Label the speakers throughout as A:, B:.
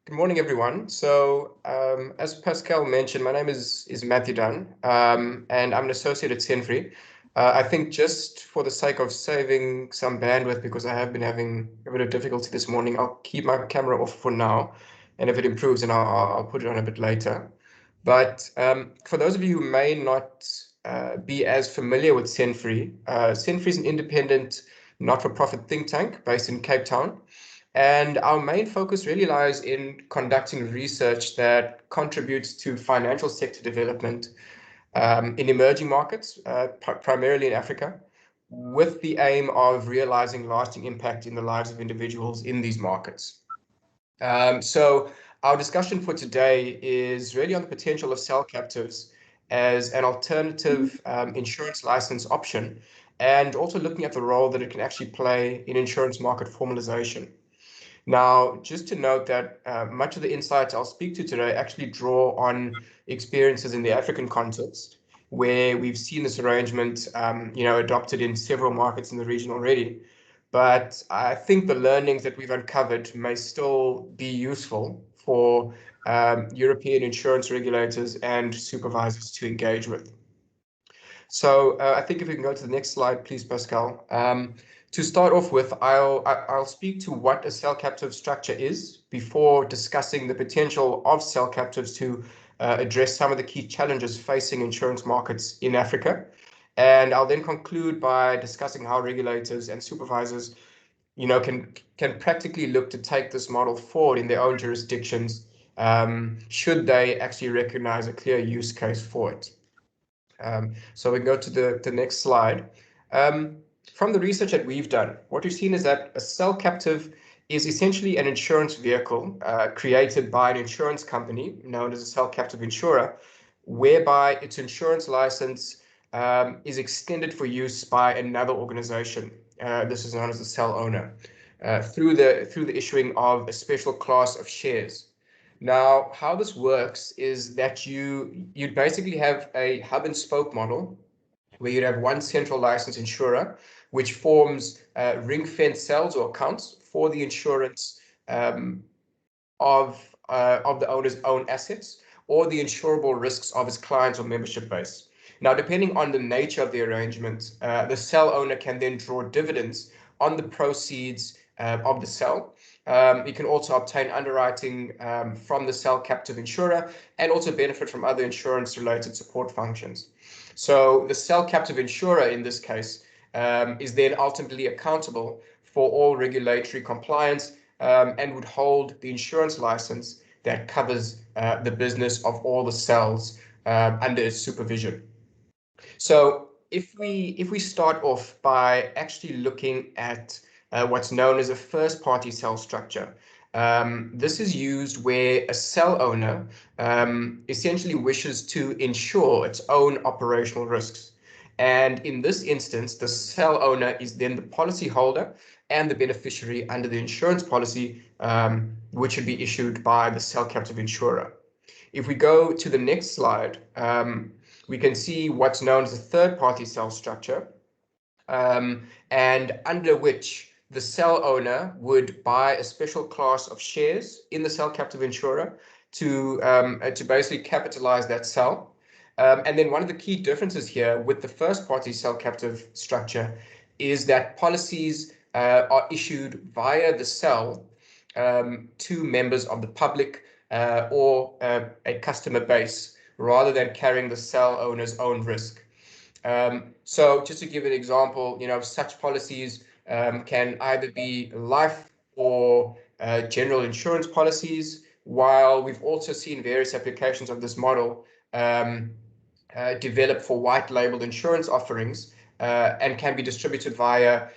A: Good morning, everyone. As Pascal mentioned, my name is Matthew Dunn, and I'm an associate at Senfree. I think just for the sake of saving some bandwidth, because I have been having a bit of difficulty this morning, I'll keep my camera off for now, and if it improves, then I'll put it on a bit later. But for those of you who may not be as familiar with Senfree, Senfree is an independent, not-for-profit think tank based in Cape Town. And our main focus really lies in conducting research that contributes to financial sector development in emerging markets, primarily in Africa, with the aim of realizing lasting impact in the lives of individuals in these markets. So our discussion for today is really on the potential of cell captives as an alternative insurance license option, and also looking at the role that it can actually play in insurance market formalization. Now, just to note that much of the insights I'll speak to today actually draw on experiences in the African context, where we've seen this arrangement, adopted in several markets in the region already. But I think the learnings that we've uncovered may still be useful for European insurance regulators and supervisors to engage with. So I think if we can go to the next slide, please, Pascal. To start off with, I'll speak to what a cell captive structure is before discussing the potential of cell captives to address some of the key challenges facing insurance markets in Africa. And I'll then conclude by discussing how regulators and supervisors, can practically look to take this model forward in their own jurisdictions, should they actually recognize a clear use case for it. So we can go to the next slide. From the research that we've done, what we've seen is that a cell captive is essentially an insurance vehicle created by an insurance company known as a cell captive insurer, whereby its insurance license is extended for use by another organization. This is known as the cell owner through the issuing of a special class of shares. Now, how this works is that you'd basically have a hub and spoke model where you'd have one central license insurer, which forms ring-fence cells or accounts for the insurance of the owner's own assets or the insurable risks of his clients or membership base. Now, depending on the nature of the arrangement, the cell owner can then draw dividends on the proceeds of the cell. You can also obtain underwriting from the cell captive insurer and also benefit from other insurance-related support functions. So the cell captive insurer in this case is then ultimately accountable for all regulatory compliance and would hold the insurance license that covers the business of all the cells under its supervision. So if we start off by actually looking at what's known as a first-party cell structure. This is used where a cell owner essentially wishes to insure its own operational risks. And in this instance, the cell owner is then the policy holder and the beneficiary under the insurance policy, which should be issued by the cell captive insurer. If we go to the next slide, we can see what's known as a third-party cell structure, and under which the cell owner would buy a special class of shares in the cell captive insurer to basically capitalize that cell. And then one of the key differences here with the first party cell captive structure is that policies are issued via the cell to members of the public or a customer base rather than carrying the cell owner's own risk. So just to give an example, such policies can either be life or general insurance policies, while we've also seen various applications of this model developed for white labeled insurance offerings and can be distributed via,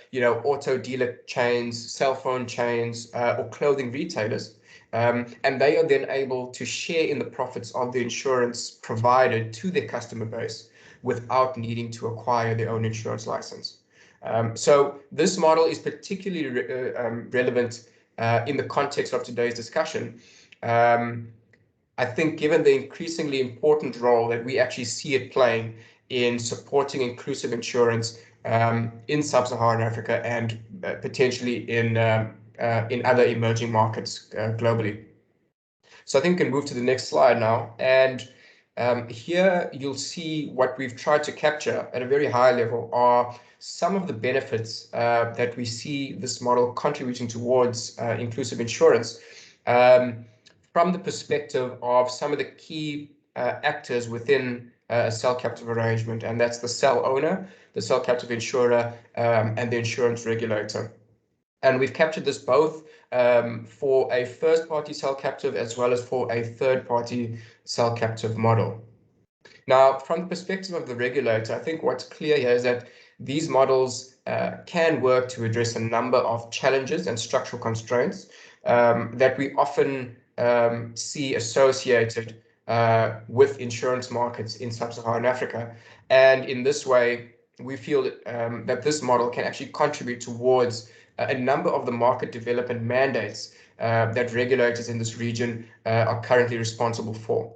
A: auto dealer chains, cell phone chains, or clothing retailers. And they are then able to share in the profits of the insurance provided to their customer base without needing to acquire their own insurance license. So this model is particularly relevant in the context of today's discussion. I think given the increasingly important role that we actually see it playing in supporting inclusive insurance in sub-Saharan Africa and potentially in other emerging markets globally. So I think we can move to the next slide now. And here you'll see what we've tried to capture at a very high level are some of the benefits that we see this model contributing towards inclusive insurance from the perspective of some of the key actors within a cell captive arrangement, and that's the cell owner, the cell captive insurer, and the insurance regulator. And we've captured this both for a first-party cell captive as well as for a third-party cell captive model. Now, from the perspective of the regulator, I think what's clear here is that these models can work to address a number of challenges and structural constraints that we often see associated with insurance markets in sub-Saharan Africa. And in this way, we feel that this model can actually contribute towards a number of the market development mandates that regulators in this region are currently responsible for.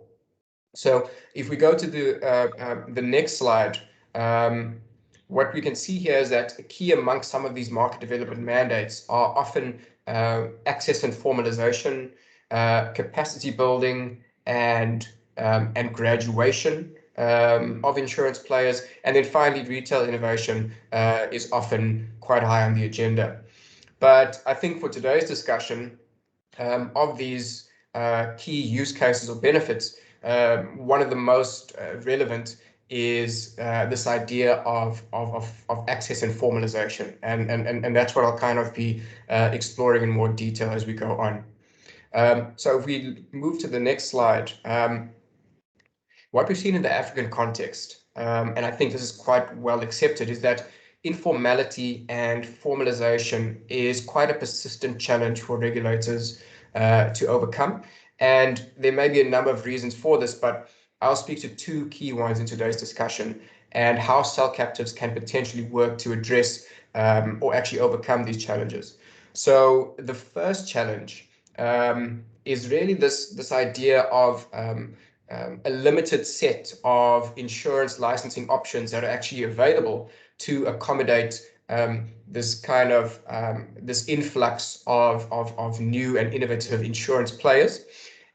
A: So if we go to the next slide, what we can see here is that key amongst some of these market development mandates are often access and formalization, capacity building, and graduation of insurance players, and then finally retail innovation is often quite high on the agenda. But I think for today's discussion of these key use cases or benefits, one of the most relevant is this idea of access and formalization. And that's what I'll kind of be exploring in more detail as we go on. So if we move to the next slide, what we've seen in the African context, and I think this is quite well accepted, is that informality and formalization is quite a persistent challenge for regulators to overcome. And there may be a number of reasons for this, but I'll speak to two key ones in today's discussion and how cell captives can potentially work to address or actually overcome these challenges. So the first challenge is really this idea of a limited set of insurance licensing options that are actually available to accommodate this kind of this influx of new and innovative insurance players.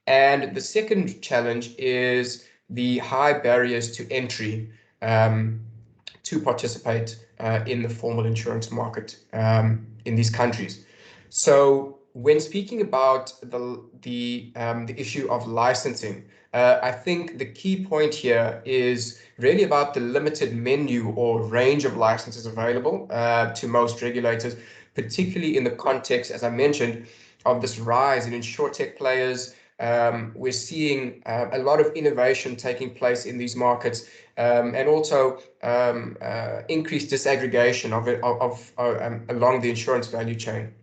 A: And the second challenge is the high barriers to entry to participate in the formal insurance market in these countries. So when speaking about the issue of licensing, I think the key point here is really about the limited menu or range of licenses available to most regulators, particularly in the context, as I mentioned, of this rise in insurtech players. We're seeing a lot of innovation taking place in these markets, and also increased disaggregation along the insurance value chain.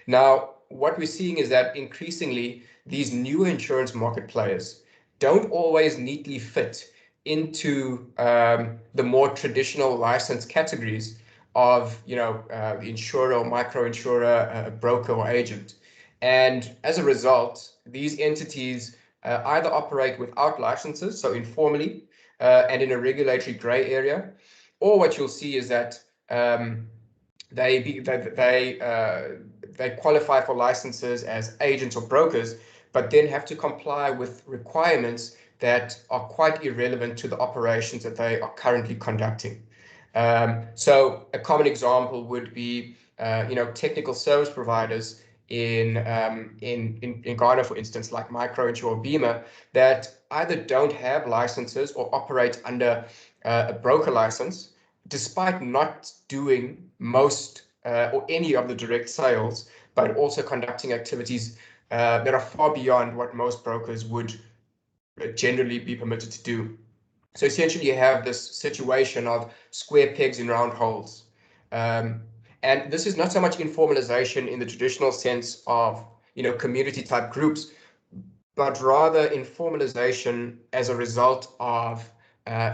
A: Now, what we're seeing is that increasingly these new insurance market players don't always neatly fit into the more traditional license categories of, the insurer or micro insurer, a broker or agent. And as a result, these entities either operate without licenses, so informally, and in a regulatory gray area, or what you'll see is that they qualify for licenses as agents or brokers, but then have to comply with requirements that are quite irrelevant to the operations that they are currently conducting. So a common example would be, technical service providers in Ghana, for instance, like MicroInsure or Bima, that either don't have licenses or operate under a broker license, despite not doing most or any of the direct sales, but also conducting activities that are far beyond what most brokers would generally be permitted to do. So essentially you have this situation of square pegs in round holes. And this is not so much informalization in the traditional sense of, community type groups, but rather informalization as a result of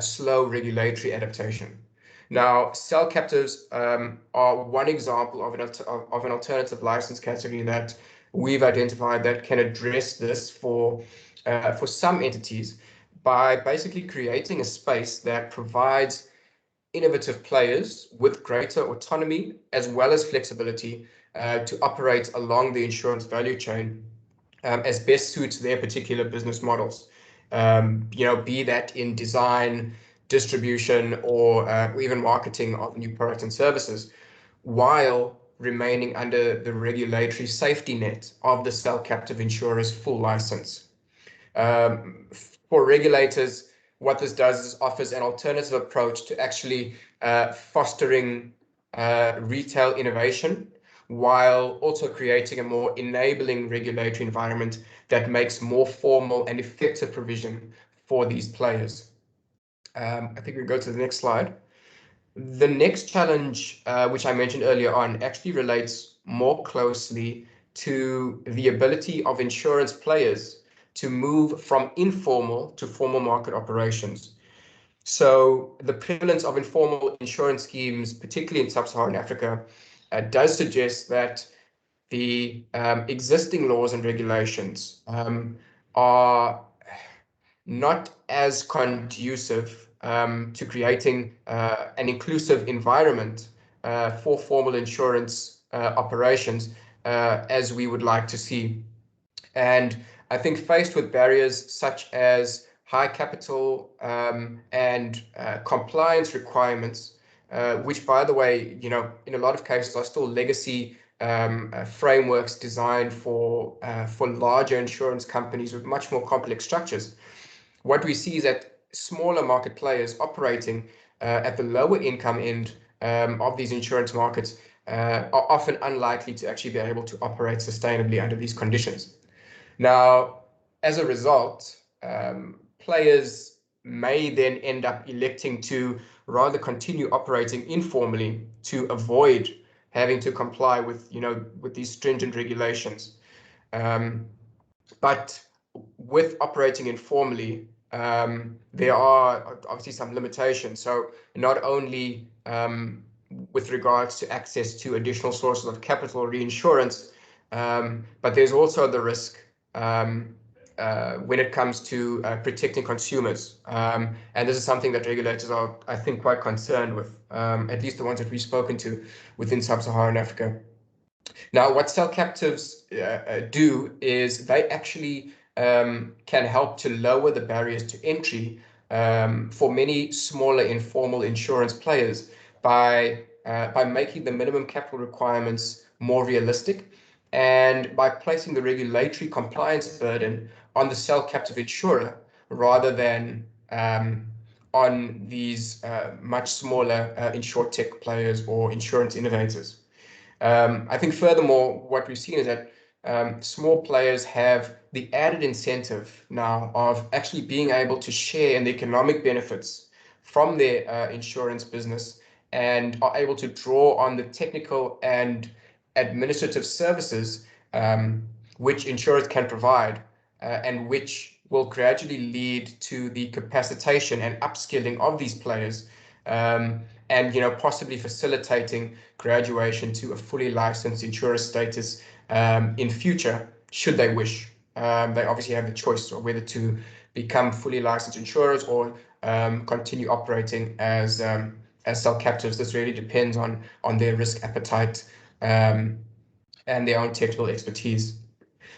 A: slow regulatory adaptation. Now, cell captives are one example of an alternative license category that we've identified that can address this for some entities by basically creating a space that provides innovative players with greater autonomy as well as flexibility to operate along the insurance value chain as best suits their particular business models. Be that in design, distribution, or even marketing of new products and services, while remaining under the regulatory safety net of the cell captive insurer's full license. Um, for regulators, what this does is offers an alternative approach to actually fostering retail innovation, while also creating a more enabling regulatory environment that makes more formal and effective provision for these players. I think we can go to the next slide. The next challenge, which I mentioned earlier on, actually relates more closely to the ability of insurance players to move from informal to formal market operations. So the prevalence of informal insurance schemes, particularly in sub-Saharan Africa, does suggest that the existing laws and regulations are not as conducive to creating an inclusive environment for formal insurance operations as we would like to see. And I think faced with barriers such as high capital and compliance requirements, which, by the way, in a lot of cases are still legacy frameworks designed for larger insurance companies with much more complex structures. What we see is that smaller market players operating at the lower income end of these insurance markets are often unlikely to actually be able to operate sustainably under these conditions. Now, as a result, players may then end up electing to rather continue operating informally to avoid having to comply with these stringent regulations. But with operating informally, there are obviously some limitations. So not only with regards to access to additional sources of capital reinsurance, but there's also the risk when it comes to protecting consumers. And this is something that regulators are, I think, quite concerned with, at least the ones that we've spoken to within sub-Saharan Africa. Now, what cell captives do is they actually can help to lower the barriers to entry for many smaller informal insurance players by making the minimum capital requirements more realistic, and by placing the regulatory compliance burden on the cell captive insurer rather than on these much smaller insurtech players or insurance innovators. I think furthermore, what we've seen is that small players have the added incentive now of actually being able to share in the economic benefits from their insurance business, and are able to draw on the technical and administrative services which insurers can provide, and which will gradually lead to the capacitation and upskilling of these players, and possibly facilitating graduation to a fully licensed insurer status in future, should they wish. They obviously have the choice of whether to become fully licensed insurers or continue operating as cell captives. This really depends on their risk appetite and their own technical expertise.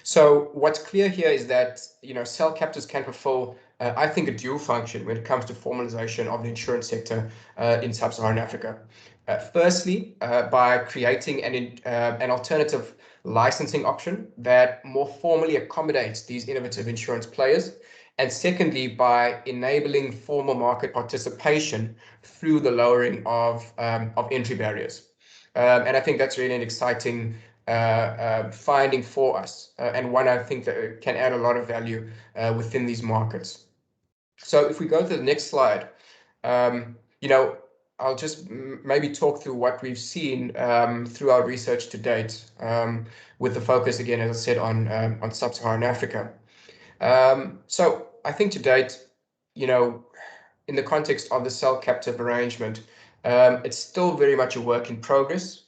A: So what's clear here is that cell captives can fulfill, I think, a dual function when it comes to formalization of the insurance sector in sub-Saharan Africa. Firstly, by creating an alternative licensing option that more formally accommodates these innovative insurance players, and secondly, by enabling formal market participation through the lowering of entry barriers. And I think that's really an exciting finding for us, and one I think that can add a lot of value within these markets. So if we go to the next slide, I'll just maybe talk through what we've seen through our research to date, with the focus again, as I said, on sub-Saharan Africa. So I think to date, in the context of the cell captive arrangement, it's still very much a work in progress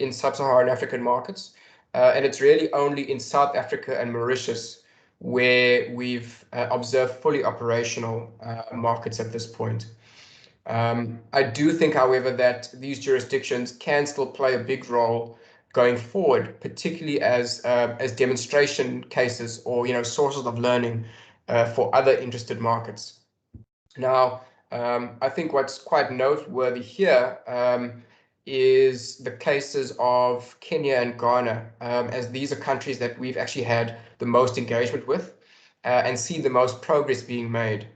A: in sub-Saharan African markets, and it's really only in South Africa and Mauritius where we've observed fully operational markets at this point. I do think, however, that these jurisdictions can still play a big role going forward, particularly as demonstration cases or sources of learning for other interested markets. Now, I think what's quite noteworthy here is the cases of Kenya and Ghana, as these are countries that we've actually had the most engagement with and see the most progress being made.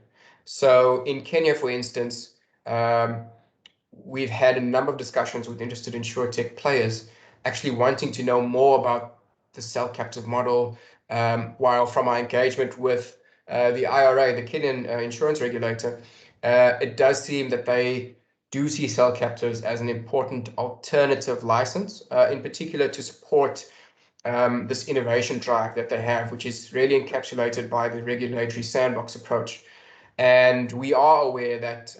A: So in Kenya, for instance, we've had a number of discussions with interested insurtech players actually wanting to know more about the cell captive model, while from our engagement with the IRA, the Kenyan insurance regulator, it does seem that they do see cell captives as an important alternative license, in particular to support this innovation drive that they have, which is really encapsulated by the regulatory sandbox approach. And we are aware that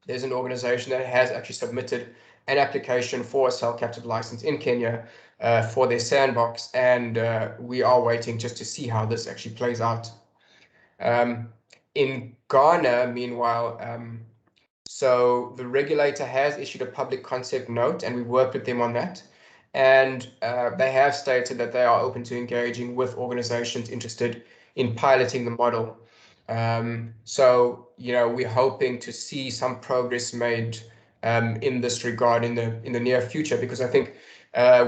A: there's an organization that has actually submitted an application for a cell captive license in Kenya for their sandbox, and we are waiting just to see how this actually plays out. In Ghana, meanwhile, so the regulator has issued a public concept note, and we worked with them on that. And they have stated that they are open to engaging with organizations interested in piloting the model. So, we're hoping to see some progress made in this regard in the near future, because I think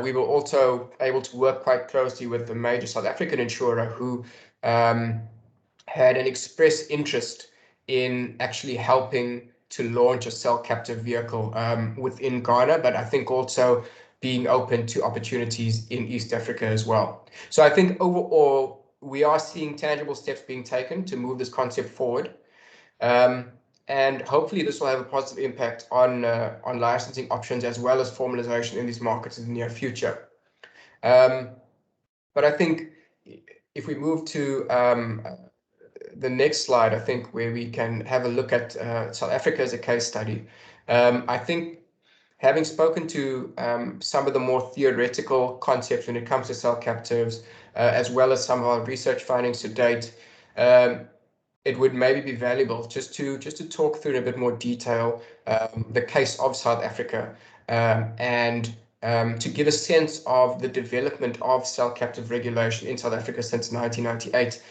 A: we were also able to work quite closely with the major South African insurer who had an express interest in actually helping to launch a cell captive vehicle within Ghana, but I think also being open to opportunities in East Africa as well. So I think overall, we are seeing tangible steps being taken to move this concept forward. And hopefully this will have a positive impact on licensing options as well as formalization in these markets in the near future. But I think if we move to the next slide, I think, where we can have a look at South Africa as a case study. I think having spoken to some of the more theoretical concepts when it comes to cell captives, as well as some of our research findings to date, it would maybe be valuable just to talk through in a bit more detail the case of South Africa, and to give a sense of the development of cell captive regulation in South Africa since 1998,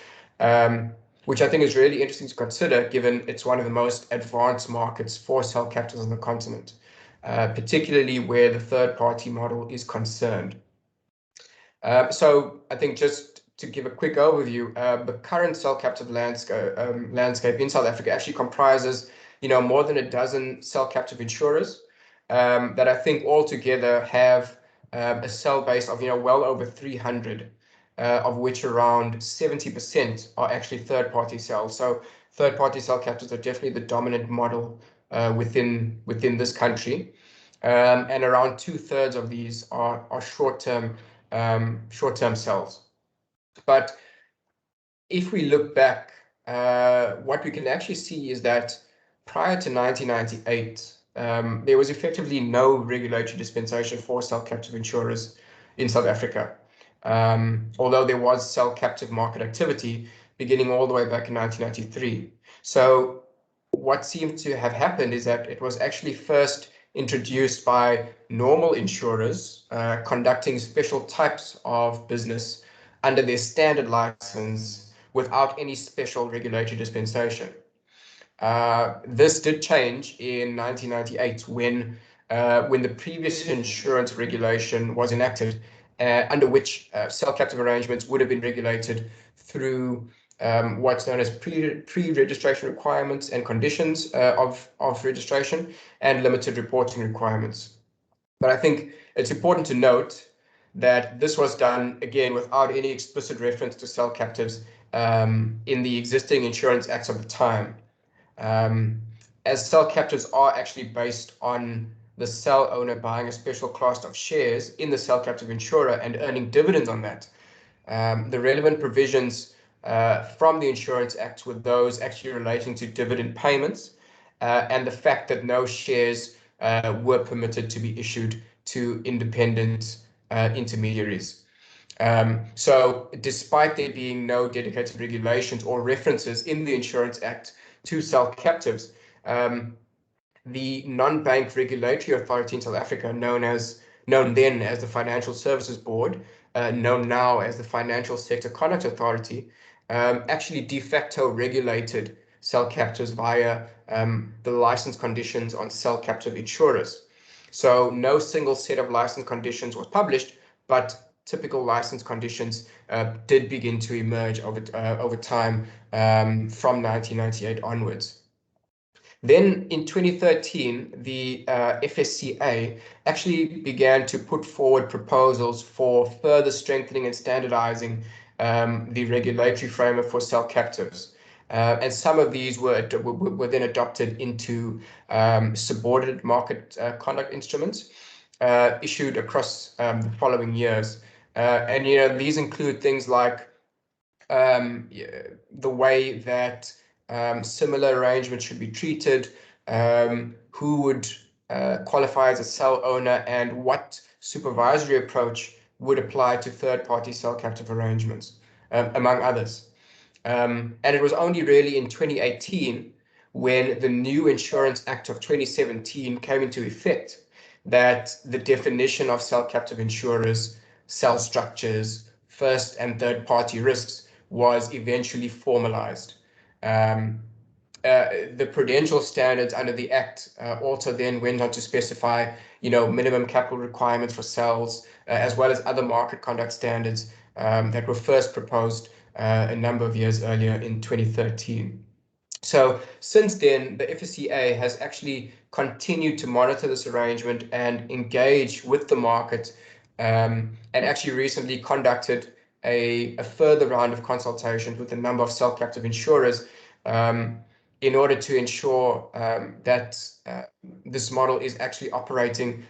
A: which I think is really interesting to consider, given it's one of the most advanced markets for cell captives on the continent, particularly where the third-party model is concerned. So I think just to give a quick overview, the current cell captive landscape in South Africa actually comprises, more than a dozen cell captive insurers that I think altogether have a cell base of, well over 300, of which around 70% are actually third-party cells. So third-party cell captives are definitely the dominant model within this country, and around 2/3 of these are short-term cells. But if we look back, what we can actually see is that prior to 1998, there was effectively no regulatory dispensation for cell captive insurers in South Africa, although there was cell captive market activity beginning all the way back in 1993. So what seemed to have happened is that it was actually first introduced by normal insurers conducting special types of business under their standard license without any special regulatory dispensation. This did change in 1998 when the previous insurance regulation was enacted, under which cell captive arrangements would have been regulated through what's known as pre-registration requirements and conditions of registration, and limited reporting requirements. But I think it's important to note that this was done, again, without any explicit reference to cell captives in the existing insurance acts of the time. As cell captives are actually based on the cell owner buying a special class of shares in the cell captive insurer and earning dividends on that, the relevant provisions from the Insurance Act were those actually relating to dividend payments, and the fact that no shares were permitted to be issued to independent intermediaries. So despite there being no dedicated regulations or references in the Insurance Act to cell captives, the non-bank regulatory authority in South Africa, known as known then as the Financial Services Board, known now as the Financial Sector Conduct Authority, actually de facto regulated cell captives via the license conditions on cell captive insurers. So no single set of license conditions was published, but typical license conditions did begin to emerge over time from 1998 onwards. Then in 2013, the FSCA actually began to put forward proposals for further strengthening and standardizing the regulatory framework for cell captives. And some of these were then adopted into subordinate market conduct instruments issued across the following years. And these include things like the way that similar arrangements should be treated, who would qualify as a cell owner, and what supervisory approach would apply to third-party cell captive arrangements, among others. And it was only really in 2018, when the new Insurance Act of 2017 came into effect, that the definition of cell captive insurers, cell structures, first and third party risks was eventually formalized. The prudential standards under the Act also then went on to specify, minimum capital requirements for cells, as well as other market conduct standards that were first proposed a number of years earlier in 2013. So since then, the FSCA has actually continued to monitor this arrangement and engage with the market, and actually recently conducted a further round of consultations with a number of cell captive insurers in order to ensure that this model is actually operating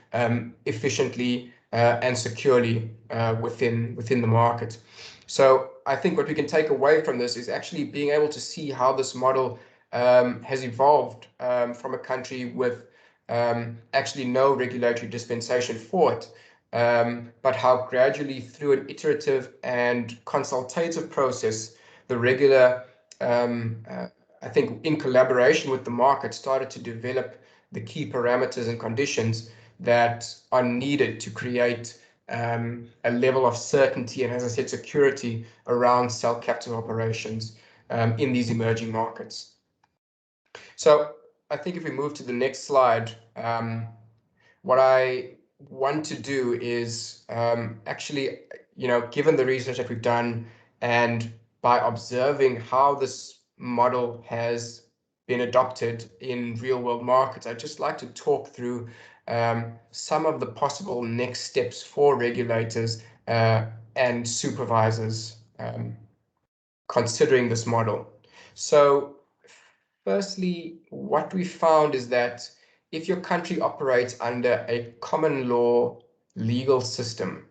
A: efficiently and securely within the market. So I think what we can take away from this is actually being able to see how this model has evolved from a country with actually no regulatory dispensation for it, but how gradually through an iterative and consultative process, the regulator, I think in collaboration with the market, started to develop the key parameters and conditions that are needed to create a level of certainty and, as I said, security around cell captive operations in these emerging markets. So I think if we move to the next slide, what I want to do is actually, given the research that we've done and by observing how this model has been adopted in real world markets, I'd just like to talk through some of the possible next steps for regulators and supervisors considering this model. So firstly, what we found is that if your country operates under a common law legal system,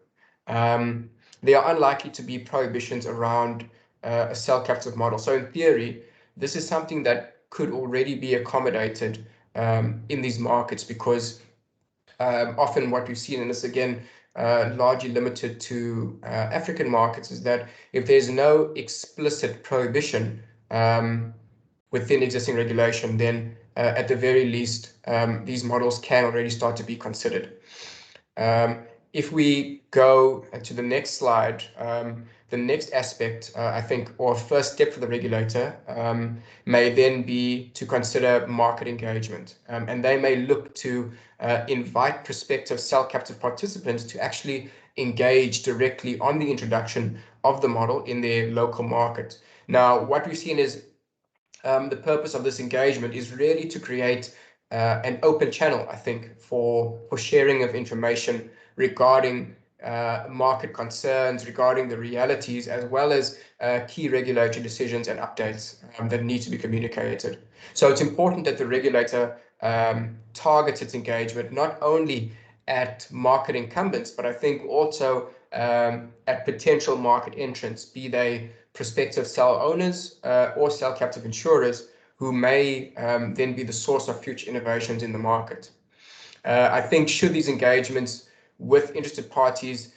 A: there are unlikely to be prohibitions around a cell captive model. So in theory, this is something that could already be accommodated in these markets, because often what we've seen, and this again largely limited to African markets, is that if there's no explicit prohibition within existing regulation, then at the very least, these models can already start to be considered. If we go to the next slide, the next aspect, I think, or first step for the regulator may then be to consider market engagement. And they may look to invite prospective cell captive participants to actually engage directly on the introduction of the model in their local market. Now, what we've seen is the purpose of this engagement is really to create an open channel, I think, for sharing of information regarding market concerns, regarding the realities, as well as key regulatory decisions and updates that need to be communicated. So it's important that the regulator targets its engagement not only at market incumbents, but I think also at potential market entrants, be they prospective cell owners or cell captive insurers, who may then be the source of future innovations in the market. I think should these engagements with interested parties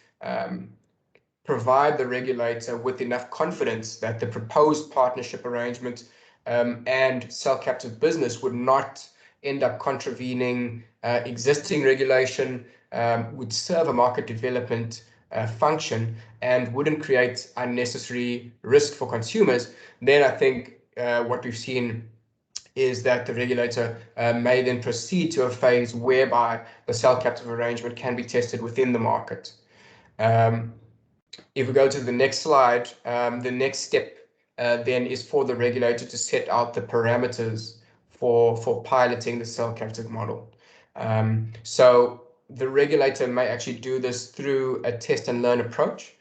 A: provide the regulator with enough confidence that the proposed partnership arrangement and cell captive business would not end up contravening existing regulation, would serve a market development function and wouldn't create unnecessary risk for consumers, then I think what we've seen is that the regulator may then proceed to a phase whereby the cell captive arrangement can be tested within the market. If we go to the next slide, the next step then is for the regulator to set out the parameters for piloting the cell captive model. So the regulator may actually do this through a test and learn approach,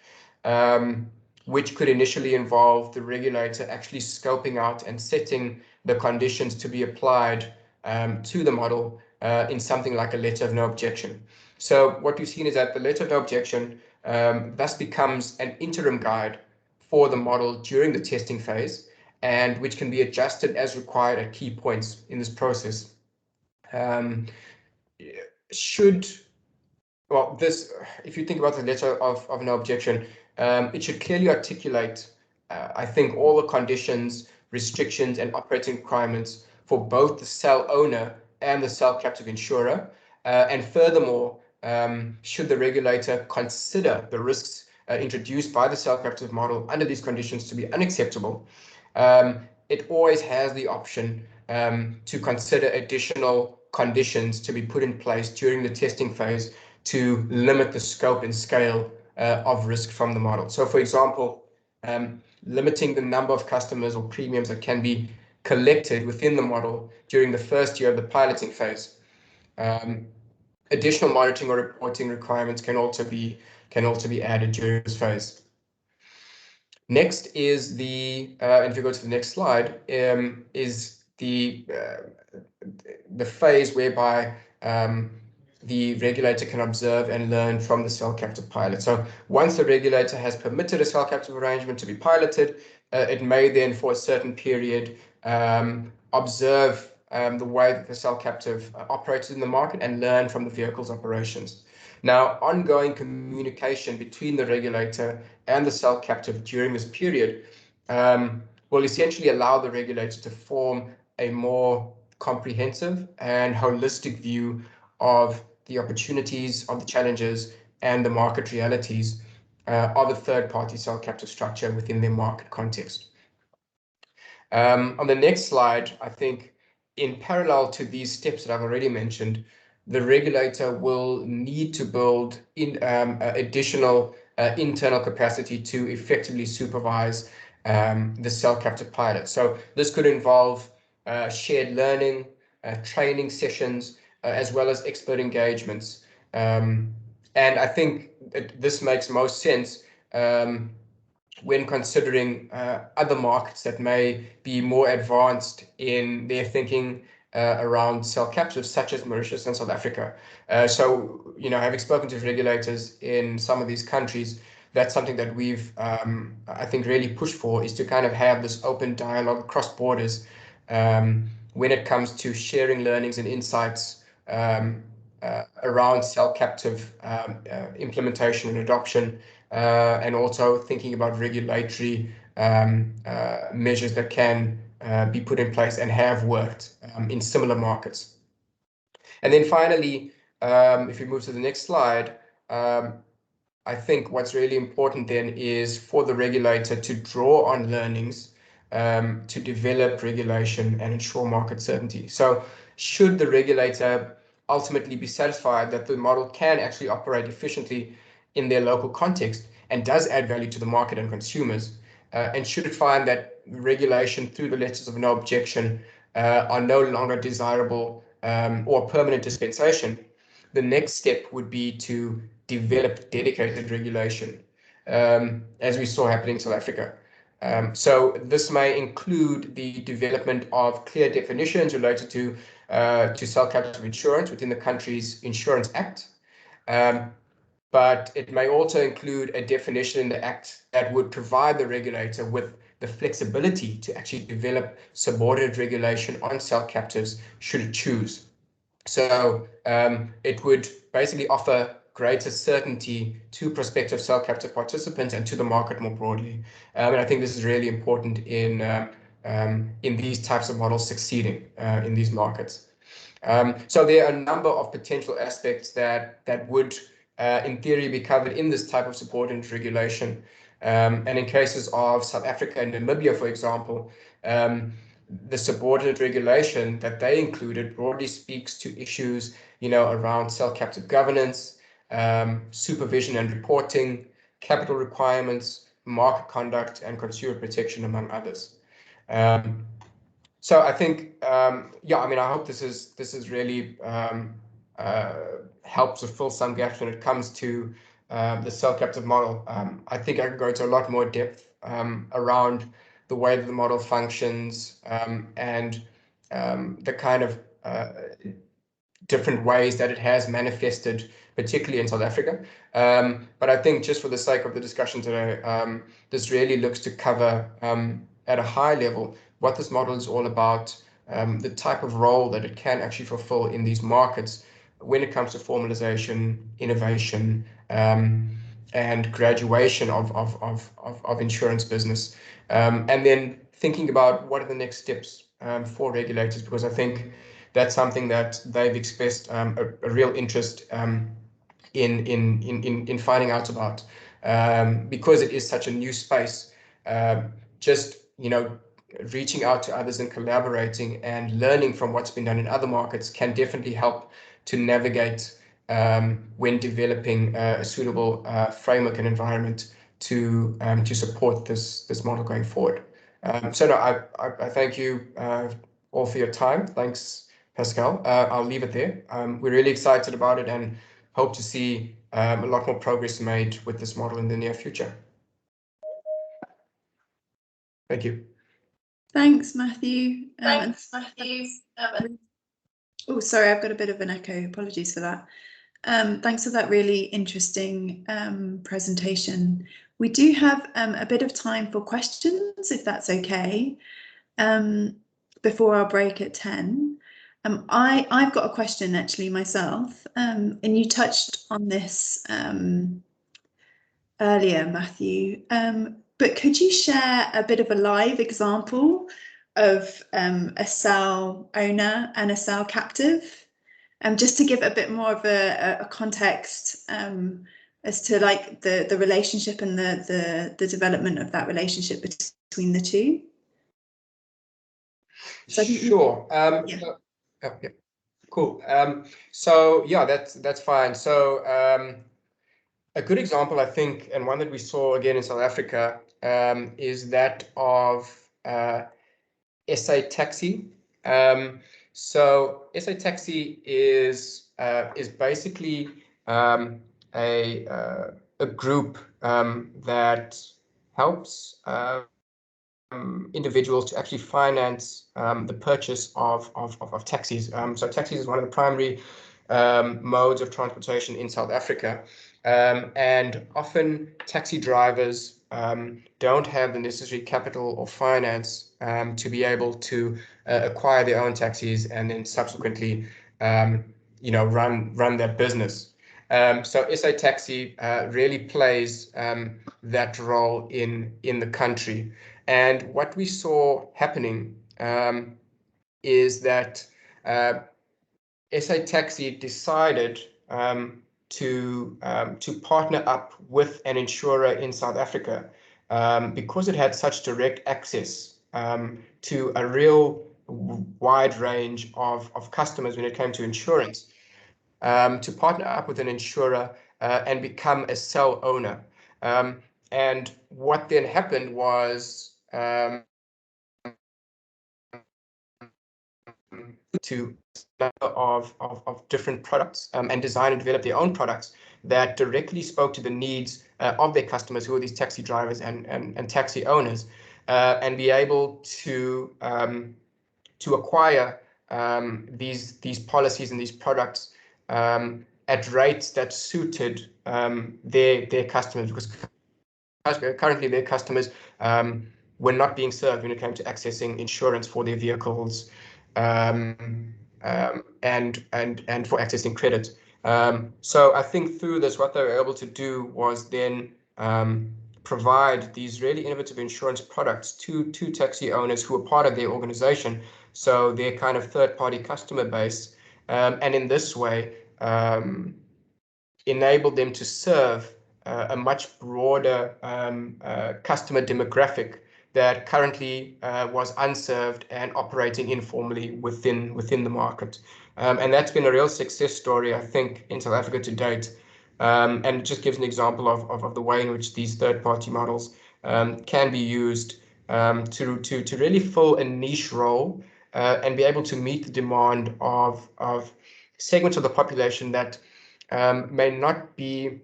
A: which could initially involve the regulator actually scoping out and setting the conditions to be applied to the model in something like a letter of no objection. So what we've seen is that the letter of no objection thus becomes an interim guide for the model during the testing phase, and which can be adjusted as required at key points in this process. If you think about the letter of no objection, it should clearly articulate, I think, all the conditions, restrictions, and operating requirements for both the cell owner and the cell captive insurer. And furthermore, should the regulator consider the risks introduced by the cell captive model under these conditions to be unacceptable, it always has the option to consider additional conditions to be put in place during the testing phase to limit the scope and scale of risk from the model. So, for example, limiting the number of customers or premiums that can be collected within the model during the first year of the piloting phase. Additional monitoring or reporting requirements can also be added during this phase. Next is and if you go to the next slide, is the phase whereby the regulator can observe and learn from the cell captive pilot. So once the regulator has permitted a cell captive arrangement to be piloted, it may then, for a certain period, observe the way that the cell captive operates in the market and learn from the vehicle's operations. Now, ongoing communication between the regulator and the cell captive during this period will essentially allow the regulator to form a more comprehensive and holistic view of the opportunities, of the challenges, and the market realities of a third-party cell captive structure within their market context. On the next slide, I think in parallel to these steps that I've already mentioned, the regulator will need to build in additional internal capacity to effectively supervise the cell captive pilot. So this could involve shared learning, training sessions, as well as expert engagements. And I think this makes most sense when considering other markets that may be more advanced in their thinking around cell captives, such as Mauritius and South Africa. So, having spoken to regulators in some of these countries, that's something that we've, I think, really pushed for, is to kind of have this open dialogue across borders when it comes to sharing learnings and insights around cell captive implementation and adoption, and also thinking about regulatory measures that can be put in place and have worked in similar markets. And then finally, if we move to the next slide, I think what's really important then is for the regulator to draw on learnings to develop regulation and ensure market certainty. So should the regulator ultimately be satisfied that the model can actually operate efficiently in their local context and does add value to the market and consumers, and should it find that regulation through the letters of no objection are no longer desirable or permanent dispensation, the next step would be to develop dedicated regulation, as we saw happening in South Africa. So this may include the development of clear definitions related to cell captive insurance within the country's Insurance Act. But it may also include a definition in the Act that would provide the regulator with the flexibility to actually develop subordinate regulation on cell captives should it choose. So it would basically offer greater certainty to prospective cell captive participants and to the market more broadly. And I think this is really important in these types of models succeeding in these markets. So there are a number of potential aspects that would, in theory, be covered in this type of subordinate regulation. And in cases of South Africa and Namibia, for example, the subordinate regulation that they included broadly speaks to issues, around cell captive governance, supervision and reporting, capital requirements, market conduct, and consumer protection, among others. So I think, I hope this is really helps to fill some gaps when it comes to the cell captive model. I think I could go into a lot more depth around the way that the model functions, and the kind of different ways that it has manifested, particularly in South Africa. But I think just for the sake of the discussion today, this really looks to cover at a high level what this model is all about, the type of role that it can actually fulfill in these markets when it comes to formalization, innovation, and graduation of insurance business. And then thinking about what are the next steps for regulators, because I think that's something that they've expressed a real interest in finding out about, because it is such a new space. Just reaching out to others and collaborating and learning from what's been done in other markets can definitely help to navigate when developing a suitable framework and environment to support this model going forward. So no, I thank you all for your time. Thanks, Pascal. I'll leave it there. We're really excited about it and hope to see a lot more progress made with this model in the near future. Thank you.
B: Thanks, Matthew. Oh, sorry, I've got a bit of an echo. Apologies for that. Thanks for that really interesting presentation. We do have a bit of time for questions, if that's okay, before our break at 10. I've got a question actually myself, and you touched on this earlier, Matthew, but could you share a bit of a live example of a cell owner and a cell captive, just to give a bit more of a context as to like the relationship and the development of that relationship between the two?
A: So sure. Yeah. Cool. So yeah, that's fine. So a good example, I think, and one that we saw again in South Africa, is that of SA Taxi. So SA Taxi is basically a group that helps individuals to actually finance the purchase of taxis. So taxis is one of the primary modes of transportation in South Africa, and often taxi drivers don't have the necessary capital or finance to be able to acquire their own taxis and then subsequently run their business. So SA Taxi really plays that role in the country. And what we saw happening is that SA Taxi decided to partner up with an insurer in South Africa because it had such direct access to a real wide range of customers when it came to insurance, to partner up with an insurer and become a cell owner. And what then happened was to of different products and design and develop their own products that directly spoke to the needs of their customers, who are these taxi drivers and taxi owners, and be able to acquire these policies and these products at rates that suited their customers, because currently their customers were not being served when it came to accessing insurance for their vehicles, and for accessing credit. So I think through this, what they were able to do was then provide these really innovative insurance products to taxi owners who were part of their organization, so their kind of third-party customer base, and in this way enable them to serve a much broader customer demographic that currently was unserved and operating informally within the market. And that's been a real success story, I think, in South Africa to date. And it just gives an example of the way in which these third-party models can be used to really fill a niche role and be able to meet the demand of segments of the population that may not be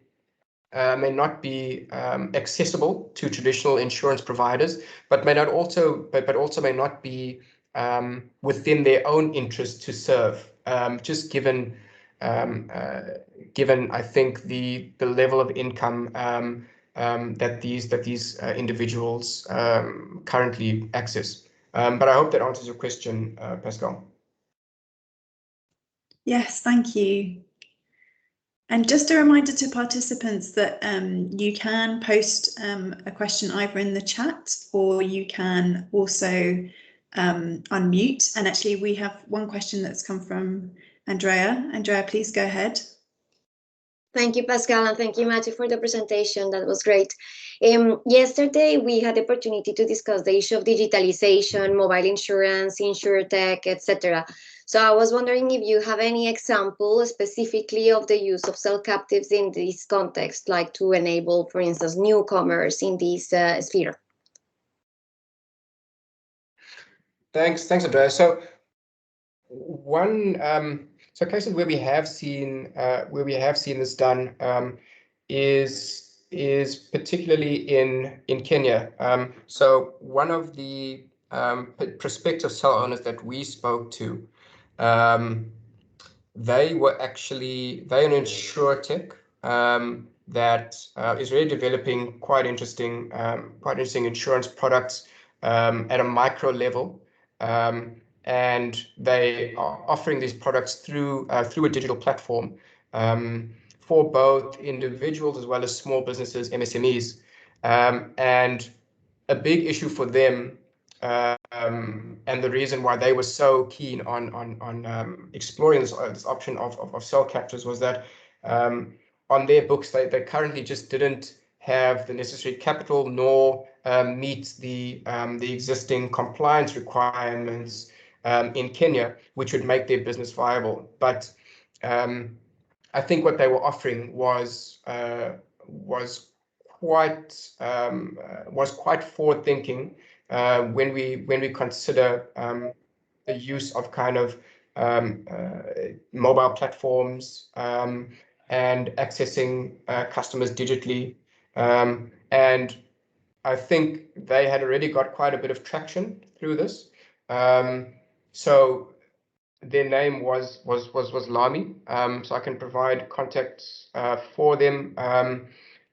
A: accessible to traditional insurance providers, but also may not be within their own interest to serve. Just um, uh, given I think the level of income that these individuals currently access. But I hope that answers your question, Pascal.
B: Yes, thank you. And just a reminder to participants that you can post a question either in the chat or you can also unmute. And actually, we have one question that's come from Andrea. Andrea, please go ahead.
C: Thank you, Pascal, and thank you, Matthew, for the presentation. That was great. Yesterday, we had the opportunity to discuss the issue of digitalization, mobile insurance, insurtech, etc. So I was wondering if you have any example specifically of the use of cell captives in this context, like to enable, for instance, newcomers in this sphere.
A: Thanks, Andrea. So so cases where we have seen this done is particularly in Kenya. So one of the prospective cell owners that we spoke to, they're an insurtech that is really developing quite interesting insurance products at a micro level. And they are offering these products through a digital platform for both individuals as well as small businesses, MSMEs. And a big issue for them, and the reason why they were so keen on exploring this option of cell captures was that on their books they currently just didn't have the necessary capital nor meet the existing compliance requirements in Kenya, which would make their business viable. But I think what they were offering was quite forward thinking when we consider the use of kind of mobile platforms and accessing customers digitally. And I think they had already got quite a bit of traction through this. So their name was Lami. So I can provide contacts for them.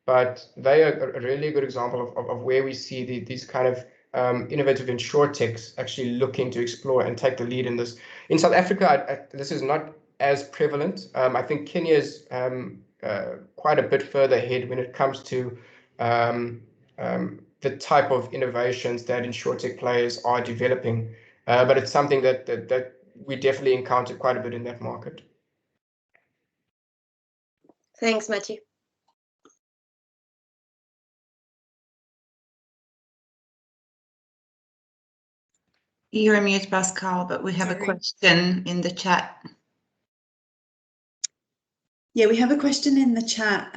A: But they are a really good example of where we see these kind of innovative insurtechs actually looking to explore and take the lead in this. In South Africa, this is not as prevalent. I think Kenya is quite a bit further ahead when it comes to the type of innovations that insurtech players are developing. But it's something that we definitely encountered quite a bit in that market.
C: Thanks, Matthew.
D: You're on mute, Pascal, but we have a question in the chat.
B: Yeah, we have a question in the chat.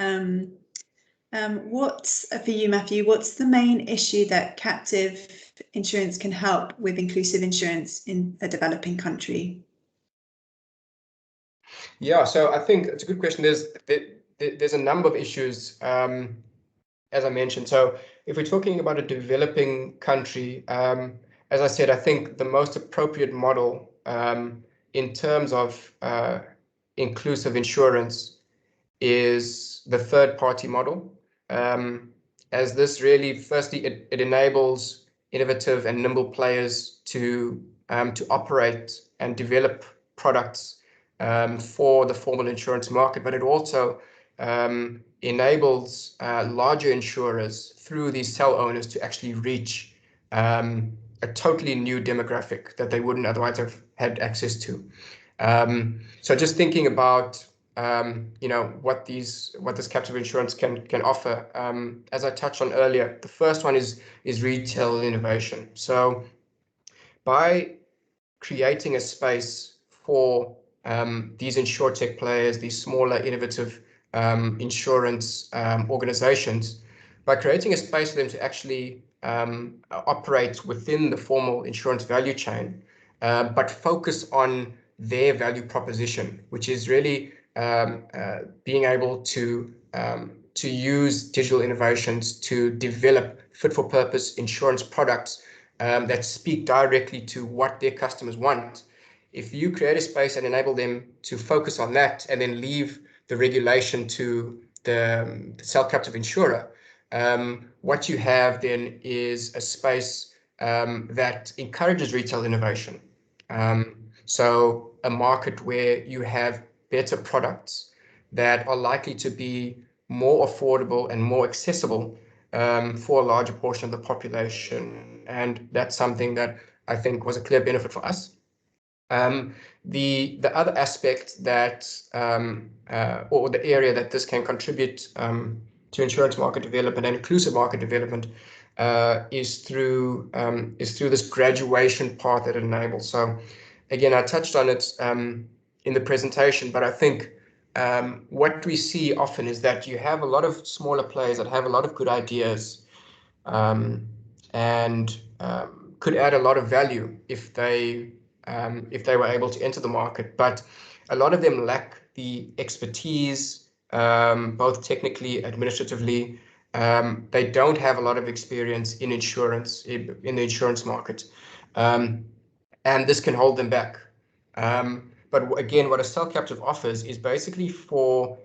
B: What's for you, Matthew? What's the main issue that captive insurance can help with inclusive insurance in a developing country?
A: Yeah, so I think it's a good question. There's a number of issues, as I mentioned. So if we're talking about a developing country, as I said, I think the most appropriate model in terms of inclusive insurance is the third-party model, as this really, firstly, it enables innovative and nimble players to operate and develop products for the formal insurance market, but it also enables larger insurers through these cell owners to actually reach a totally new demographic that they wouldn't otherwise have had access to. So just thinking about what this captive insurance can offer. As I touched on earlier, the first one is retail innovation. So by creating a space for these insurtech players, these smaller innovative insurance organizations, by creating a space for them to actually operate within the formal insurance value chain, but focus on their value proposition, which is really being able to use digital innovations to develop fit for purpose insurance products that speak directly to what their customers want. If you create a space and enable them to focus on that and then leave the regulation to the self-captive insurer, what you have then is a space that encourages retail innovation. So a market where you have better products that are likely to be more affordable and more accessible for a larger portion of the population. And that's something that I think was a clear benefit for us. The other aspect that, or the area that this can contribute to insurance market development and inclusive market development is through this graduation path that it enables. So again, I touched on it in the presentation, but I think what we see often is that you have a lot of smaller players that have a lot of good ideas and could add a lot of value if they were able to enter the market. But a lot of them lack the expertise, both technically, administratively. They don't have a lot of experience in insurance, in the insurance market. And this can hold them back. But again, what a self-captive offers is basically for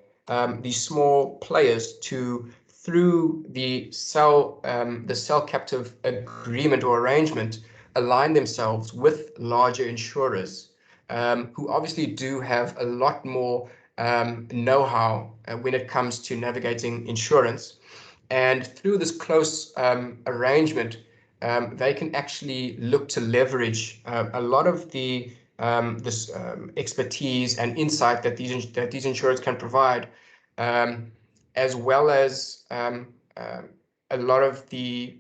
A: these small players to, through the self-captive agreement or arrangement, align themselves with larger insurers who obviously do have a lot more know-how when it comes to navigating insurance. And through this close arrangement, they can actually look to leverage a lot of the this expertise and insight that these insurers can provide, as well as a lot of the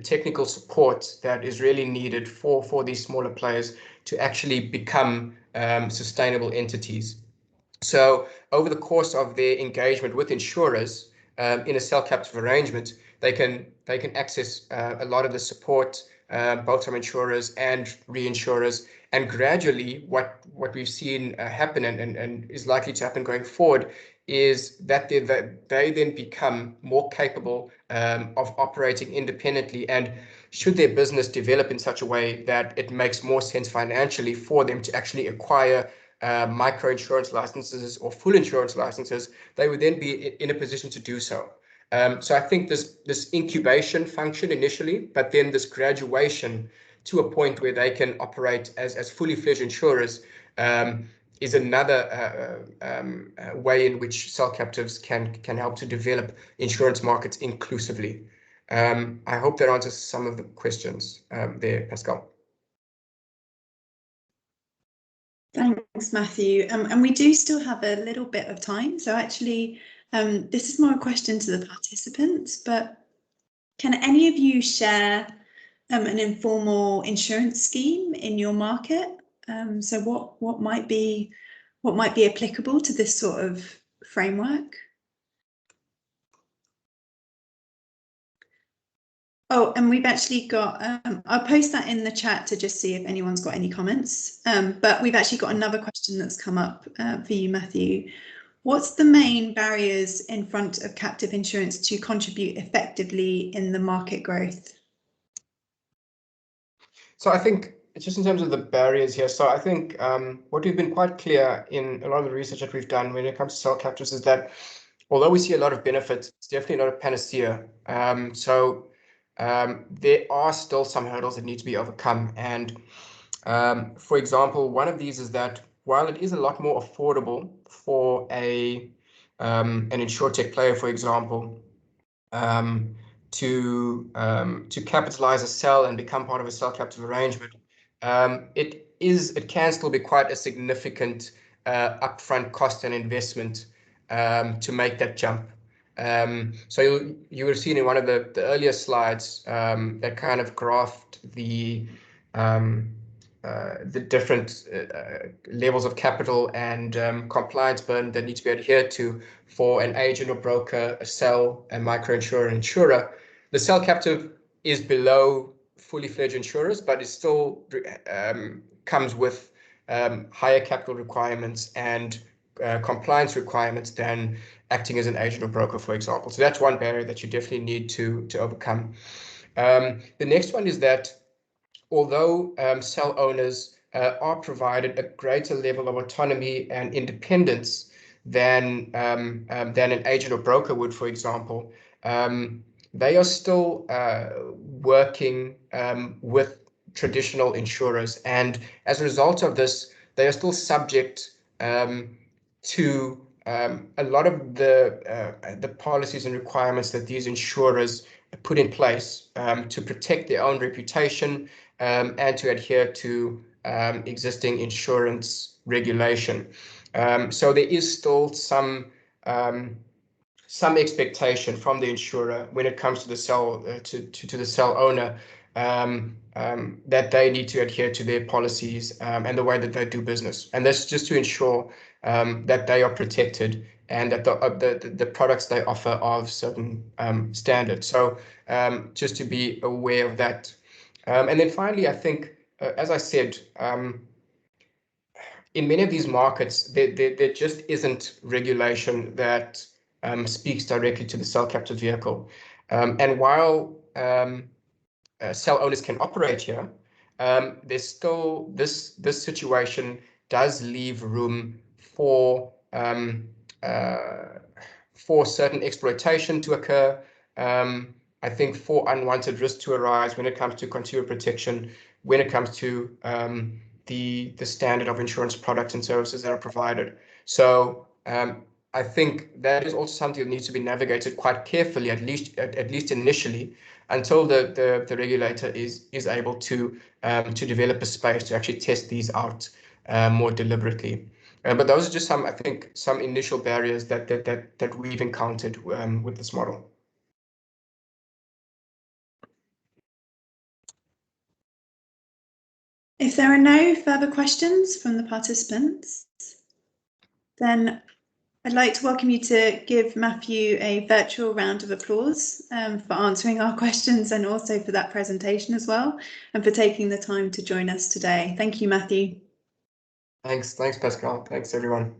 A: technical support that is really needed for these smaller players to actually become sustainable entities. So over the course of their engagement with insurers in a self-captive arrangement, they can access a lot of the support both from insurers and reinsurers, and gradually what we've seen happen and is likely to happen going forward is that they then become more capable of operating independently, and should their business develop in such a way that it makes more sense financially for them to actually acquire micro insurance licenses or full insurance licenses, they would then be in a position to do so. So I think this incubation function initially, but then this graduation to a point where they can operate as fully fledged insurers is another way in which self-captives can help to develop insurance markets inclusively. I hope that answers some of the questions there, Pascal.
B: Thanks, Matthew. And we do still have a little bit of time. So actually, this is more a question to the participants, but can any of you share an informal insurance scheme in your market? So what might be applicable to this sort of framework? Oh, and we've actually got, I'll post that in the chat to just see if anyone's got any comments. But we've actually got another question that's come up for you, Matthew. What's the main barriers in front of captive insurance to contribute effectively in the market growth?
A: So I think it's just in terms of the barriers here. So I think what we've been quite clear in a lot of the research that we've done when it comes to cell captives is that although we see a lot of benefits, it's definitely not a panacea. There are still some hurdles that need to be overcome. And for example, one of these is that while it is a lot more affordable for an insurtech player, for example, to capitalize a cell and become part of a cell captive arrangement, it it can still be quite a significant upfront cost and investment to make that jump. So you were seeing in one of the earlier slides that kind of graphed the different levels of capital and compliance burden that need to be adhered to for an agent or broker, a cell, a microinsurer, and insurer. The cell captive is below fully fledged insurers, but it still comes with higher capital requirements and compliance requirements than acting as an agent or broker, for example. So that's one barrier that you definitely need to overcome. The next one is that although cell owners are provided a greater level of autonomy and independence than an agent or broker would, for example, they are still working with traditional insurers, and as a result of this, they are still subject to a lot of the policies and requirements that these insurers put in place to protect their own reputation and to adhere to existing insurance regulation. So there is still some expectation from the insurer when it comes to the cell to the cell owner that they need to adhere to their policies and the way that they do business, and that's just to ensure that they are protected and that the products they offer are of certain standards. So just to be aware of that. And then finally, I think, as I said, in many of these markets, there just isn't regulation that speaks directly to the cell captive vehicle. And while cell owners can operate here, there's still this situation does leave room for certain exploitation to occur. I think for unwanted risk to arise when it comes to consumer protection, when it comes to the standard of insurance products and services that are provided. So I think that is also something that needs to be navigated quite carefully, at least initially, until the regulator is able to develop a space to actually test these out more deliberately. But those are just some, I think, some initial barriers that we've encountered with this model.
B: If there are no further questions from the participants, then I'd like to welcome you to give Matthew a virtual round of applause for answering our questions and also for that presentation as well, and for taking the time to join us today. Thank you, Matthew.
A: Thanks, Pascal. Thanks, everyone.